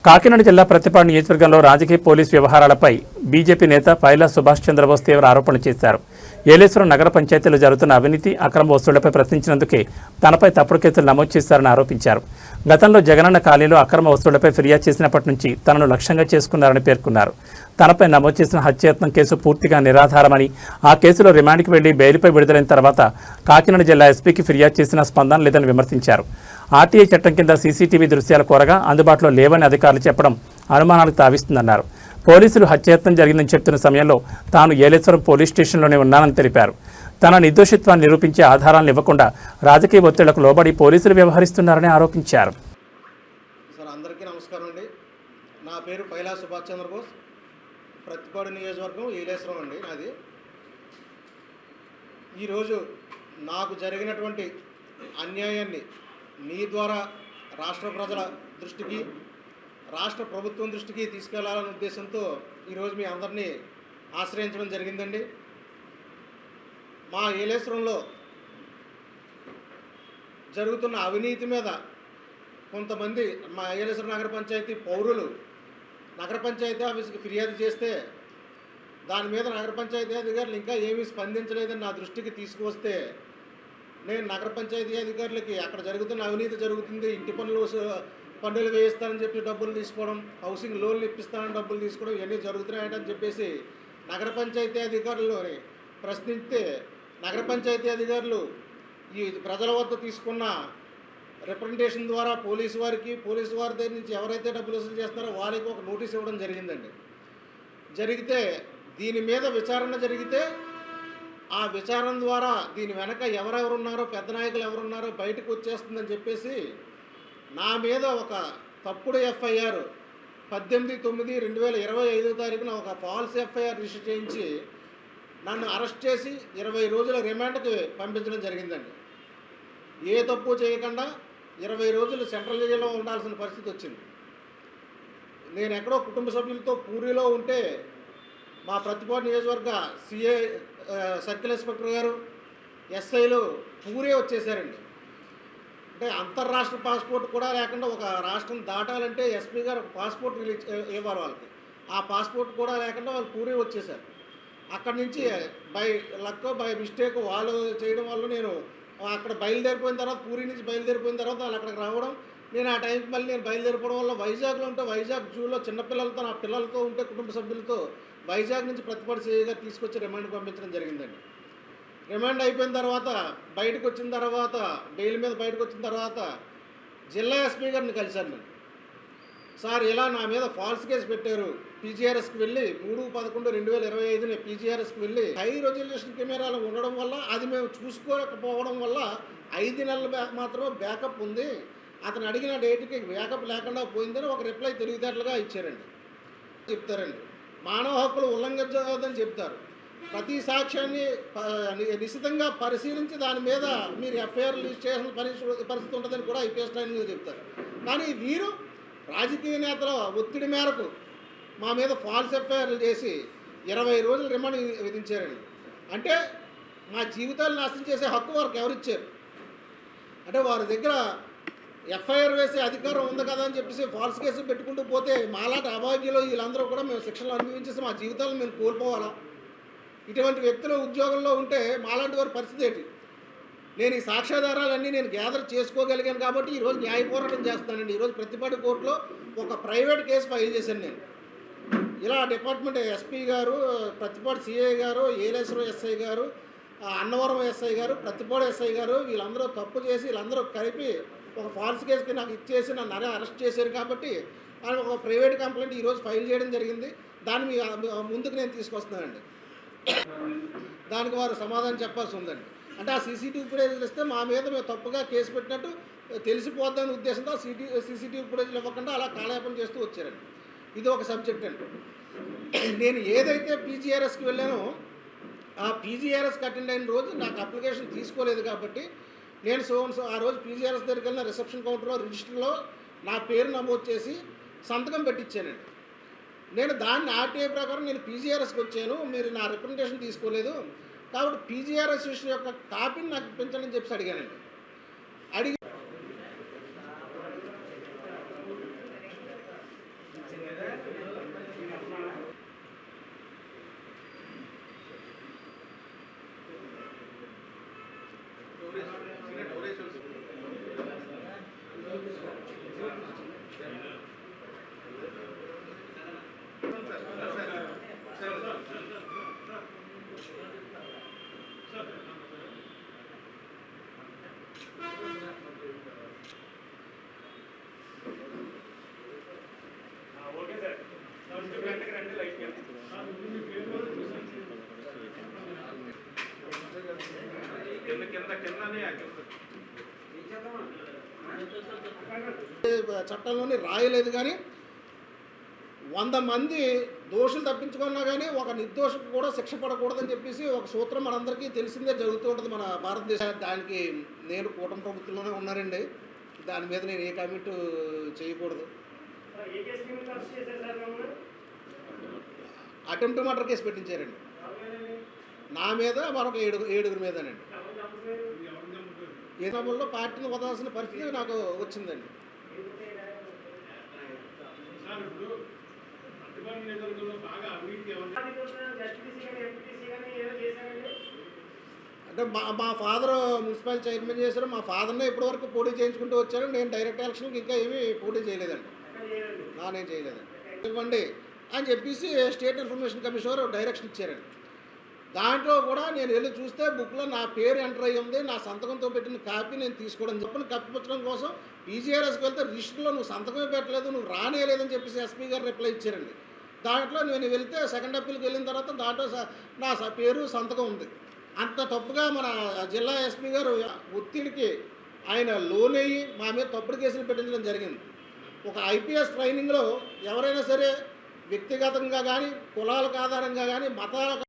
కాకినాడ జిల్లా ప్రతిపాడు నియోజకవర్గంలో రాజకీయ పోలీసు వ్యవహారాలపై బీజేపీ నేత పైలా సుభాష్ చంద్రబోస్ తీవ్ర ఆరోపణలు చేశారు. ఏలేశ్వరం నగర పంచాయతీలో జరుగుతున్న అవినీతి అక్రమ వసూళ్లపై ప్రశ్నించినందుకే తనపై తప్పుడు కేసులు నమోదు చేశారని ఆరోపించారు. గతంలో జగనన్న కాలనీలో అక్రమ వసూళ్లపై ఫిర్యాదు చేసినప్పటి నుంచి తనను లక్ష్యంగా చేసుకున్నారని పేర్కొన్నారు. తనపై నమోదు చేసిన హత్యాయత్నం కేసు పూర్తిగా నిరాధారమని, ఆ కేసులో రిమాండ్కి వెళ్లి బెయిల్పై విడుదలైన తర్వాత కాకినాడ జిల్లా ఎస్పీకి ఫిర్యాదు చేసిన స్పందన లేదని విమర్శించారు. ఆర్టీఐ చట్టం కింద సీసీటీవీ దృశ్యాలు కోరగా అందుబాటులో లేవని అధికారులు చెప్పడం అనుమానాలకు తావిస్తుందన్నారు. పోలీసులు హత్యాయత్నం జరిగిందని చెప్తున్న సమయంలో తాను ఏలేశ్వరం పోలీస్ స్టేషన్లోనే ఉన్నానని తెలిపారు. తన నిర్దోషిత్వాన్ని నిరూపించే ఆధారాలను ఇవ్వకుండా రాజకీయ ఒత్తిళ్లకు లోబడి పోలీసులు వ్యవహరిస్తున్నారని ఆరోపించారు. అందరికీ నమస్కారం అండి. నా పేరు పైలా సుభాష్ చంద్రబోస్. ప్రతిపాడు నియోజకవర్గం ఏలేశ్వరం అండి నాది. ఈరోజు నాకు జరిగినటువంటి అన్యాయాన్ని మీ ద్వారా రాష్ట్ర ప్రజల దృష్టికి, రాష్ట్ర ప్రభుత్వం దృష్టికి తీసుకెళ్లాలనే ఉద్దేశంతో ఈరోజు మీ అందరినీ ఆశ్రయించడం జరిగిందండి. మా ఏలేశ్వరంలో జరుగుతున్న అవినీతి మీద కొంతమంది మా ఏలేశ్వరం నగర పంచాయతీ పౌరులు నగర పంచాయతీ ఆఫీస్కి ఫిర్యాదు చేస్తే దాని మీద నగర పంచాయతీ అధికారులు ఇంకా ఏమీ స్పందించలేదని నా దృష్టికి తీసుకువస్తే నేను నగర పంచాయతీ అధికారులకి అక్కడ జరుగుతున్న అవినీతి జరుగుతుంది, ఇంటి పన్నులు వేయిస్తానని చెప్పి డబ్బులు తీసుకోవడం, హౌసింగ్ లోన్లు ఇప్పిస్తానని డబ్బులు తీసుకోవడం ఇవన్నీ జరుగుతున్నాయని చెప్పేసి నగర పంచాయతీ అధికారులని ప్రశ్నిస్తే నగర పంచాయతీ అధికారులు ఈ ప్రజల వద్ద తీసుకున్న రిప్రజెంటేషన్ ద్వారా పోలీసు వారి దగ్గర నుంచి ఎవరైతే డబ్బులు వసూలు చేస్తారో వారికి ఒక నోటీస్ ఇవ్వడం జరిగిందండి. జరిగితే దీని మీద విచారణ జరిగితే ఆ విచారణ ద్వారా దీని వెనక ఎవరెవరున్నారో, పెద్ద నాయకులు ఎవరున్నారో బయటకు వచ్చేస్తుందని చెప్పేసి నా మీద ఒక తప్పుడు ఎఫ్ఐఆర్ 18/9/2025 ఒక ఫాల్స్ ఎఫ్ఐఆర్ రిజిస్టర్ చేయించి నన్ను అరెస్ట్ చేసి 20 రోజుల రిమాండ్కి పంపించడం జరిగిందండి. ఏ తప్పు చేయకుండా 20 రోజులు సెంట్రల్ జైల్లో ఉండాల్సిన పరిస్థితి వచ్చింది. నేను ఎక్కడో కుటుంబ సభ్యులతో పూరిలో ఉంటే మా ప్రతిపాడు నియోజకవర్గ సిఐ సర్కిల్ ఇన్స్పెక్టర్ గారు, ఎస్ఐలు పూరే వచ్చేసారండి. అంటే అంతర్రాష్ట్ర పాస్పోర్ట్ కూడా లేకుండా ఒక రాష్ట్రం దాటాలంటే ఎస్పీ గారు పాస్పోర్ట్ రిలీజ్ ఇవ్వాలి వాళ్ళకి. ఆ పాస్పోర్ట్ కూడా లేకుండా వాళ్ళు పూరే వచ్చేసారు. అక్కడి నుంచి బై లక్ బై మిస్టేక్ వాళ్ళు చేయడం వల్ల నేను అక్కడ బయలుదేరిపోయిన తర్వాత, పూరి నుంచి బయలుదేరిపోయిన తర్వాత వాళ్ళు అక్కడికి రావడం, నేను ఆ టైంకి మళ్ళీ నేను బయలుదేరిపోవడం వల్ల వైజాగ్లో ఉంటే వైజాగ్ జూలో చిన్నపిల్లలతో నా పిల్లలతో ఉంటే కుటుంబ సభ్యులతో వైజాగ్ నుంచి ప్రతిపాడు సిఐగా తీసుకొచ్చి రిమాండ్ పంపించడం జరిగిందండి. రిమాండ్ అయిపోయిన తర్వాత బయటకు వచ్చిన తర్వాత బెయిల్ మీద బయటకు వచ్చిన తర్వాత జిల్లా ఎస్పీ గారిని కలిశాను నేను. సార్ ఇలా నా మీద ఫాల్స్ కేసు పెట్టారు, పీజీఆర్ఎస్కి వెళ్ళి 3/11/2025 పీజీఆర్ఎస్కి వెళ్ళి హై రెజల్యూషన్ కెమెరాలు ఉండడం వల్ల అది మేము చూసుకోకపోవడం వల్ల 5 నెలలు మాత్రమే బ్యాకప్ ఉంది, అతను అడిగిన డేట్కి బ్యాకప్ లేకుండా పోయిందని ఒక రిప్లై తెలివితేటలుగా ఇచ్చారండి. చెప్తారండి మానవ హక్కులు ఉల్లంఘించవద్దని చెప్తారు. ప్రతి సాక్ష్యాన్ని నిశితంగా పరిశీలించి దాని మీద మీరు ఎఫ్ఐఆర్ రిజిస్టర్ చేయాల్సిన పరిస్థితి ఉంటుందని కూడా ఐపీఎస్ ట్రైనింగ్లో చెప్తారు. కానీ వీరు రాజకీయ నేతల ఒత్తిడి మేరకు మా మీద ఫాల్స్ ఎఫ్ఐఆర్లు చేసి 20 రోజులు రిమాండ్ విధించారండి. అంటే మా జీవితాలు నాశనం చేసే హక్కు వారికి ఎవరిచ్చారు? అంటే వారి దగ్గర ఎఫ్ఐఆర్ వేసే అధికారం ఉంది కదా అని చెప్పేసి ఫాల్స్ కేసులు పెట్టుకుంటూ పోతే మాలాంటి అభాగ్యులు వీళ్ళందరూ కూడా మేము శిక్షలు అనుభవించేసి మా జీవితాలను మేము కోల్పోవాలా? ఇటువంటి వ్యక్తులు ఉద్యోగంలో ఉంటే మాలాంటి వారి పరిస్థితి ఏంటి? నేను ఈ సాక్ష్యాధారాలన్నీ నేను గ్యాదర్ చేసుకోగలిగాను కాబట్టి ఈరోజు న్యాయ పోరాటం చేస్తానండి. ఈరోజు ప్రతిపాడు కోర్టులో ఒక ప్రైవేట్ కేసు ఫైల్ చేశాను నేను. ఇలా డిపార్ట్మెంట్ ఎస్పీ గారు, ప్రతిపాడు సిఐ గారు, ఏలేశ్వరం ఎస్ఐ గారు, అన్నవరం ఎస్ఐ గారు, ప్రతిపాడు ఎస్ఐ గారు వీళ్ళందరూ తప్పు చేసి వీళ్ళందరూ కలిపి ఒక ఫాల్స్ కేసుకి నాకు ఇచ్చేసి నన్ను అరెస్ట్ చేశారు కాబట్టి ఒక ప్రైవేట్ కంప్లైంట్ ఈరోజు ఫైల్ చేయడం జరిగింది. దాన్ని ముందుకు నేను తీసుకొస్తున్నానండి. దానికి వారు సమాధానం చెప్పాల్సి ఉందండి. అంటే ఆ సీసీటీవీ ఫుటేజ్లు ఇస్తే మా మీద మేము తప్పుగా కేసు పెట్టినట్టు తెలిసిపోద్దనే ఉద్దేశంతో సీసీటీవీ ఫుటేజ్లు ఇవ్వకుండా అలా కాలయాపన చేస్తూ వచ్చారండి. ఇది ఒక సబ్జెక్ట్ అండి. నేను ఏదైతే పీజీఆర్ఎస్కి వెళ్ళానో ఆ పీజీఆర్ఎస్కి అటెండ్ అయిన రోజు నాకు అప్లికేషన్ తీసుకోలేదు కాబట్టి నేను ఆ రోజు పీజీఆర్ఎస్ దగ్గరికి వెళ్ళిన రిసెప్షన్ కౌంటర్లో రిజిస్టర్లో నా పేరు నమోదు చేసి సంతకం పెట్టించానండి. నేను దాన్ని ఆర్టీఐ ప్రకారం నేను పీజీఆర్ఎస్కి వచ్చాను, మీరు నా రిప్రజెంటేషన్ తీసుకోలేదు కాబట్టి పీజీఆర్ఎస్ యొక్క కాపీని నాకు ఇప్పించండి చెప్పి అడిగానండి. అడిగి చట్టంలోని రాయలేదు, కానీ 100 మంది దోషులు తప్పించుకున్నా కానీ ఒక నిర్దోషకు కూడా శిక్ష పడకూడదని చెప్పేసి ఒక సూత్రం మనందరికీ తెలిసిందే జరుగుతూ ఉంటుంది మన భారతదేశం. దానికి నేను కూటమి ప్రభుత్వంలోనే ఉన్నానండి, దాని మీద నేను ఏ కామెంట్ చేయకూడదు. అటెంప్ట్ మర్డర్ కేసు పెట్టించారండి నా మీద, మరొక ఏడుగురి మీదనండి. ఏ సమయంలో పార్టీని వదలాల్సిన పరిస్థితి నాకు వచ్చిందండి. అంటే మా ఫాదర్ మున్సిపల్ చైర్మన్ చేశారు, మా ఫాదర్నే ఇప్పటివరకు పోటీ చేయించుకుంటూ వచ్చారు. నేను డైరెక్ట్ ఎలక్షన్కి ఇంకా ఏమీ పోటీ చేయలేదండి. నేను చేయలేదండి. ఇవ్వండి అని చెప్పేసి స్టేట్ ఇన్ఫర్మేషన్ కమిషనర్ డైరెక్షన్ ఇచ్చారండి. దాంట్లో కూడా నేను వెళ్ళి చూస్తే బుక్లో నా పేరు ఎంటర్ అయ్యి ఉంది, నా సంతకంతో పెట్టిన కాపీ నేను తీసుకోవడం చెప్పని కప్పిపుచ్చడం కోసం పీజీఆర్ఎస్కి వెళ్తే రిజిస్టర్లో నువ్వు సంతకమే పెట్టలేదు, నువ్వు రానేలేదని చెప్పేసి ఎస్పీ గారు రిప్లై ఇచ్చారండి. దాంట్లో నేను వెళ్తే సెకండ్ అప్పీల్కి వెళ్ళిన తర్వాత దాంట్లో నా పేరు సంతకం ఉంది. అంత తప్పుగా మన జిల్లా ఎస్పీ గారు ఒత్తిడికి ఆయన లోన్ అయ్యి మా మీద తప్పుడు కేసులు పెట్టించడం జరిగింది. ఒక ఐపీఎస్ ట్రైనింగ్లో ఎవరైనా సరే వ్యక్తిగతంగా కానీ, కులాలకు ఆధారంగా కానీ, మతాల